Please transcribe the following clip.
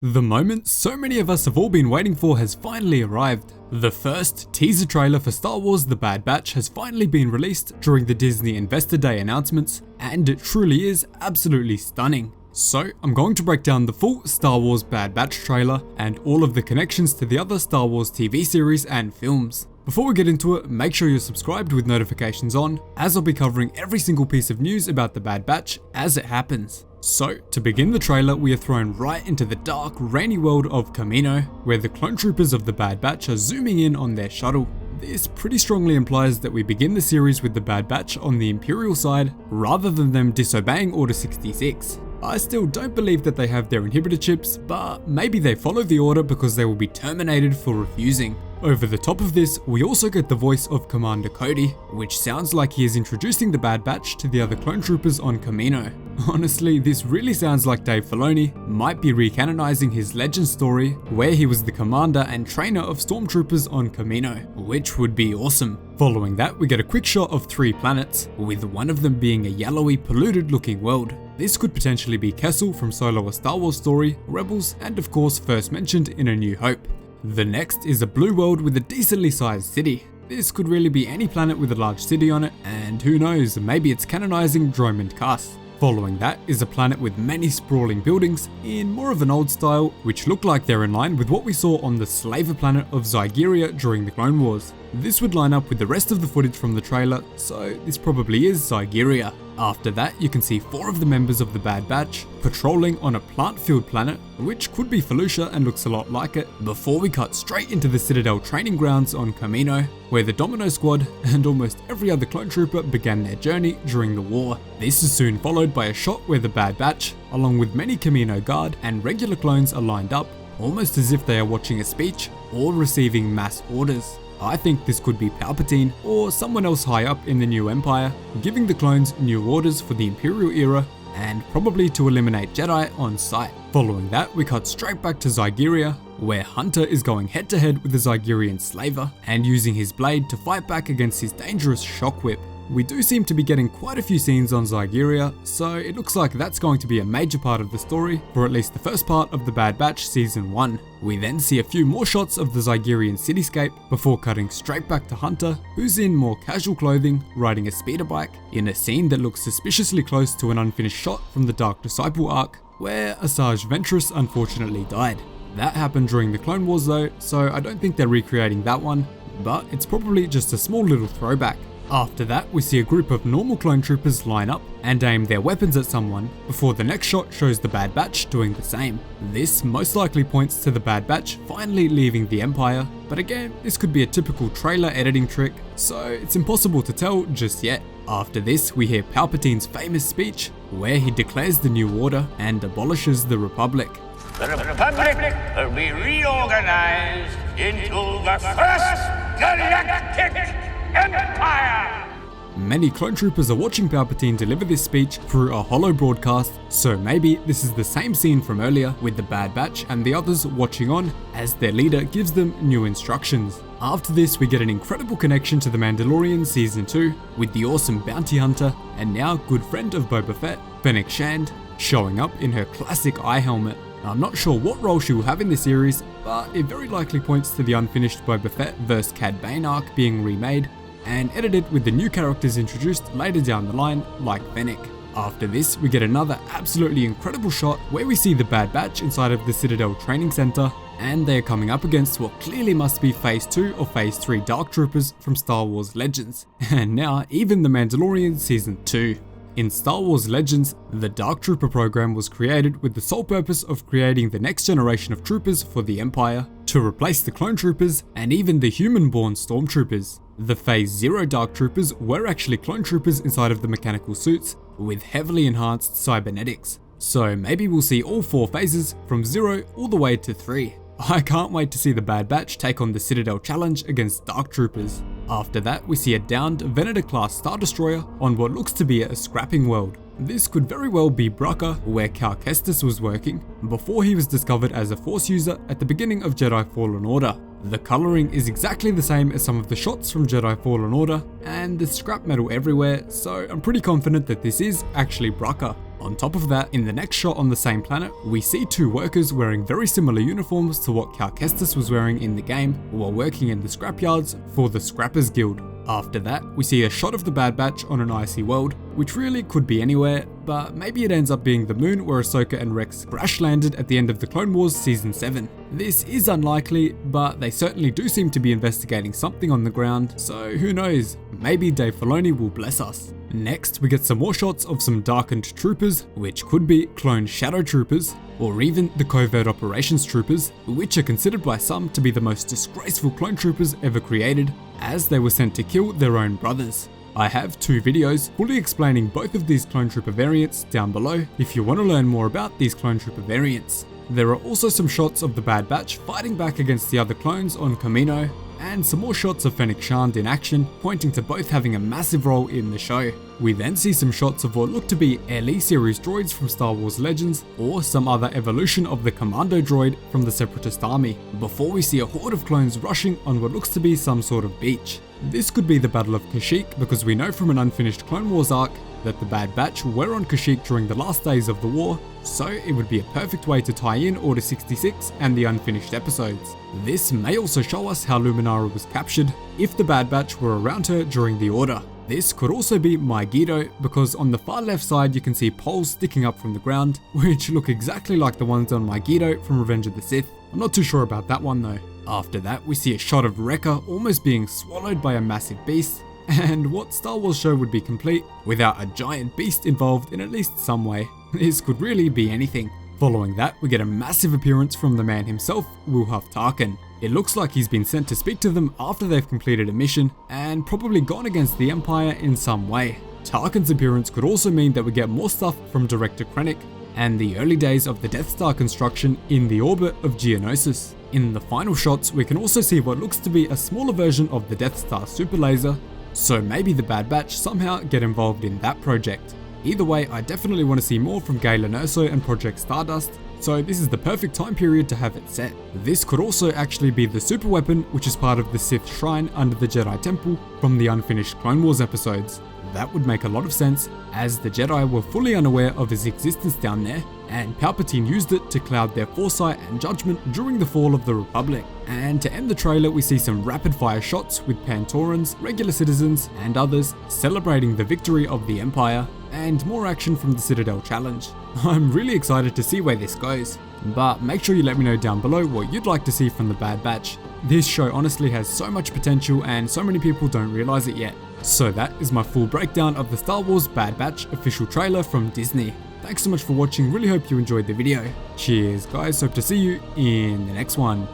The moment so many of us have all been waiting for has finally arrived. The first teaser trailer for Star Wars The Bad Batch has finally been released during the Disney Investor Day announcements, and it truly is absolutely stunning. So I'm going to break down the full Star Wars Bad Batch trailer and all of the connections to the other Star Wars TV series and films. Before we get into it, make sure you're subscribed with notifications on, as I'll be covering every single piece of news about The Bad Batch as it happens. So, to begin the trailer, we are thrown right into the dark, rainy world of Kamino, where the clone troopers of the Bad Batch are zooming in on their shuttle. This pretty strongly implies that we begin the series with the Bad Batch on the Imperial side, rather than them disobeying Order 66. I still don't believe that they have their inhibitor chips, but maybe they follow the order because they will be terminated for refusing. Over the top of this, we also get the voice of Commander Cody, which sounds like he is introducing the Bad Batch to the other clone troopers on Kamino. Honestly, this really sounds like Dave Filloni might be re-canonizing his legend story, where he was the commander and trainer of stormtroopers on Kamino, which would be awesome. Following that, we get a quick shot of 3 planets, with one of them being a yellowy, polluted looking world. This could potentially be Kessel from Solo: A Star Wars Story, Rebels, and of course first mentioned in A New Hope. The next is a blue world with a decently sized city. This could really be any planet with a large city on it, and who knows, maybe it's canonizing Dromund Kaas. Following that is a planet with many sprawling buildings in more of an old style, which look like they're in line with what we saw on the slaver planet of Zygeria during the Clone Wars. This would line up with the rest of the footage from the trailer, so this probably is Zygeria. After that, you can see 4 of the members of the Bad Batch patrolling on a plant-filled planet, which could be Felucia and looks a lot like it, before we cut straight into the Citadel training grounds on Kamino, where the Domino Squad and almost every other clone trooper began their journey during the war. This is soon followed by a shot where the Bad Batch, along with many Kamino guard and regular clones, are lined up, almost as if they are watching a speech or receiving mass orders. I think this could be Palpatine or someone else high up in the new Empire, giving the clones new orders for the Imperial era and probably to eliminate Jedi on sight. Following that, we cut straight back to Zygeria, where Hunter is going head to head with the Zygerian slaver and using his blade to fight back against his dangerous shock whip. We do seem to be getting quite a few scenes on Zygeria, so it looks like that's going to be a major part of the story for at least the first part of The Bad Batch Season 1. We then see a few more shots of the Zygerian cityscape before cutting straight back to Hunter, who's in more casual clothing, riding a speeder bike, in a scene that looks suspiciously close to an unfinished shot from the Dark Disciple arc, where Asajj Ventress unfortunately died. That happened during the Clone Wars though, so I don't think they're recreating that one, but it's probably just a small little throwback. After that, we see a group of normal clone troopers line up and aim their weapons at someone, before the next shot shows the Bad Batch doing the same. This most likely points to the Bad Batch finally leaving the Empire, but again, this could be a typical trailer editing trick, so it's impossible to tell just yet. After this, we hear Palpatine's famous speech, where he declares the New Order and abolishes the Republic. The Republic will be reorganized into the First Galactic Empire! Many clone troopers are watching Palpatine deliver this speech through a holo broadcast, so maybe this is the same scene from earlier with the Bad Batch and the others watching on as their leader gives them new instructions. After this, we get an incredible connection to The Mandalorian Season 2 with the awesome bounty hunter and now good friend of Boba Fett, Fennec Shand, showing up in her classic eye helmet. I'm not sure what role she will have in the series, but it very likely points to the unfinished Boba Fett vs Cad Bane arc being remade and edited with the new characters introduced later down the line, like Fennec. After this, we get another absolutely incredible shot where we see the Bad Batch inside of the Citadel Training Center, and they are coming up against what clearly must be Phase 2 or Phase 3 Dark Troopers from Star Wars Legends, and now even The Mandalorian Season 2. In Star Wars Legends, the Dark Trooper program was created with the sole purpose of creating the next generation of troopers for the Empire, to replace the clone troopers and even the human-born stormtroopers. The Phase 0 Dark Troopers were actually clone troopers inside of the mechanical suits with heavily enhanced cybernetics. So maybe we'll see all 4 phases from 0 all the way to 3. I can't wait to see the Bad Batch take on the Citadel challenge against Dark Troopers. After that, we see a downed Venator-class Star Destroyer on what looks to be a scrapping world. This could very well be Bracca, where Cal Kestis was working, before he was discovered as a Force user at the beginning of Jedi Fallen Order. The colouring is exactly the same as some of the shots from Jedi Fallen Order, and there's scrap metal everywhere, so I'm pretty confident that this is actually Bracca. On top of that, in the next shot on the same planet, we see two workers wearing very similar uniforms to what Cal Kestis was wearing in the game while working in the scrapyards for the Scrappers Guild. After that, we see a shot of the Bad Batch on an icy world, which really could be anywhere, but maybe it ends up being the moon where Ahsoka and Rex crash landed at the end of the Clone Wars Season 7. This is unlikely, but they certainly do seem to be investigating something on the ground, so who knows, maybe Dave Filloni will bless us. Next, we get some more shots of some darkened troopers, which could be clone shadow troopers, or even the covert operations troopers, which are considered by some to be the most disgraceful clone troopers ever created, as they were sent to kill their own brothers. I have 2 videos fully explaining both of these clone trooper variants down below if you want to learn more about these clone trooper variants. There are also some shots of the Bad Batch fighting back against the other clones on Kamino, and some more shots of Fennec Shand in action, pointing to both having a massive role in the show. We then see some shots of what look to be LE series droids from Star Wars Legends, or some other evolution of the Commando droid from the Separatist army, before we see a horde of clones rushing on what looks to be some sort of beach. This could be the Battle of Kashyyyk, because we know from an unfinished Clone Wars arc that the Bad Batch were on Kashyyyk during the last days of the war, so it would be a perfect way to tie in Order 66 and the unfinished episodes. This may also show us how Luminara was captured, if the Bad Batch were around her during the Order. This could also be Mygeeto, because on the far left side you can see poles sticking up from the ground, which look exactly like the ones on Mygeeto from Revenge of the Sith. I'm not too sure about that one though. After that, we see a shot of Wrecker almost being swallowed by a massive beast, and what Star Wars show would be complete without a giant beast involved in at least some way? This could really be anything. Following that, we get a massive appearance from the man himself, Wilhuff Tarkin. It looks like he's been sent to speak to them after they've completed a mission, and probably gone against the Empire in some way. Tarkin's appearance could also mean that we get more stuff from Director Krennic, and the early days of the Death Star construction in the orbit of Geonosis. In the final shots, we can also see what looks to be a smaller version of the Death Star super laser, so maybe the Bad Batch somehow get involved in that project. Either way, I definitely want to see more from Galen Erso and Project Stardust, so this is the perfect time period to have it set. This could also actually be the superweapon, which is part of the Sith Shrine under the Jedi Temple from the unfinished Clone Wars episodes. That would make a lot of sense, as the Jedi were fully unaware of his existence down there, and Palpatine used it to cloud their foresight and judgment during the fall of the Republic. And to end the trailer, we see some rapid fire shots with Pantorans, regular citizens, and others celebrating the victory of the Empire, and more action from the Citadel Challenge. I'm really excited to see where this goes, but make sure you let me know down below what you'd like to see from the Bad Batch. This show honestly has so much potential and so many people don't realize it yet. So that is my full breakdown of the Star Wars Bad Batch official trailer from Disney. Thanks so much for watching, really hope you enjoyed the video. Cheers guys, hope to see you in the next one.